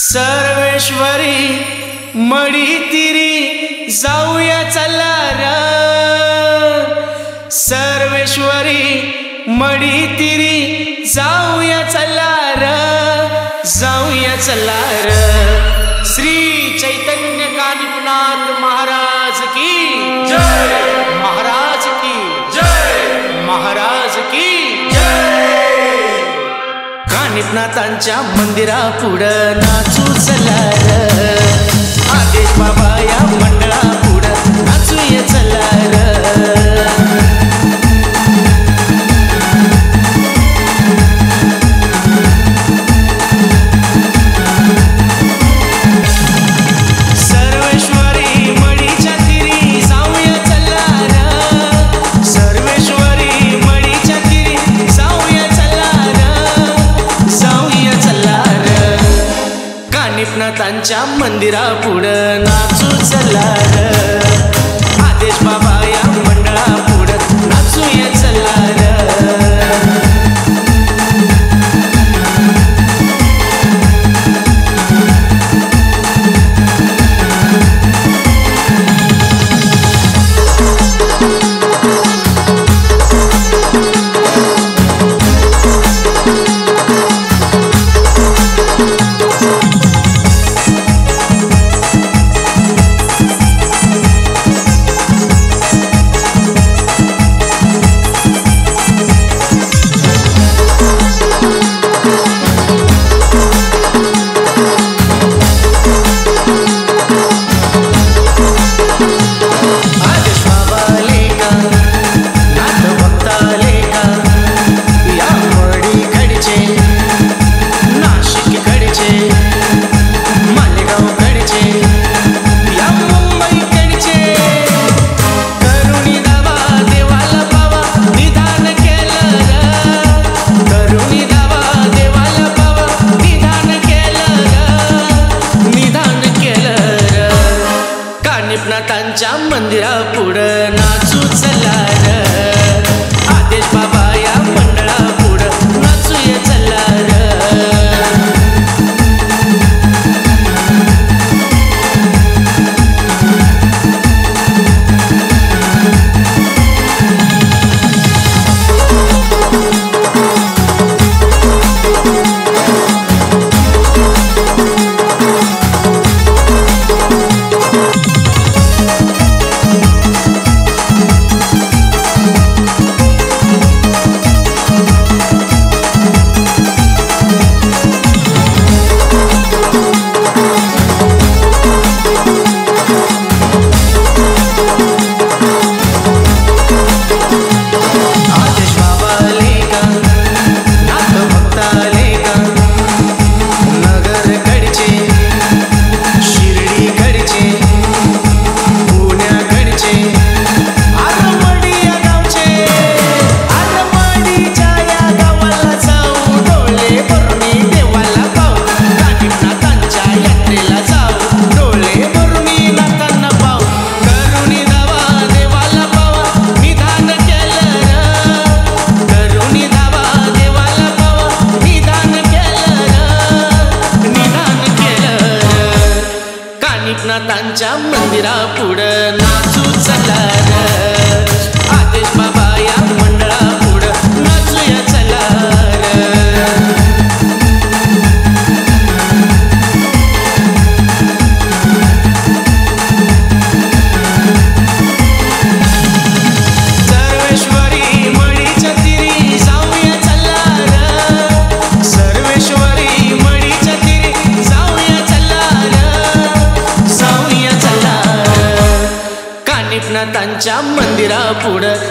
सर्वेश्वरी मडी तिरी जाऊया चला र, सर्वेश्वरी मडी तिरी जाऊया चला र, जाऊया चला र। श्री चैतन्य कानिपनाथ महाराज की जय, महाराज की जय, महाराज की जय। कानिपनाथांच्या मंदिरापुढं नाचू चला र, आदेश बाबा या मंडळापुढं नाचूया चला र। कानिपनाथांच्या मंदिरापुढं नाचू चला र, आदेश बाबा या मंडळापुढं नाचूया चला र। कानिपनाथांच्या मंदिरापुढं नाचू चला र, आदेश बाबा या मंडळापुढं नाचूया चला र। कानिपनाथांच्या मंदिरापुढं नाचू चला र, आदेश बाबा या मंडळापुढं नाचूया चला र। सर्वेश्वरी मडीच्या तिरी जाऊया चला र, सर्वेश्वरी मडीच्या तिरी जाऊया चला र, जाऊया चला र। कानिपनाथांच्या मंदिरापुढं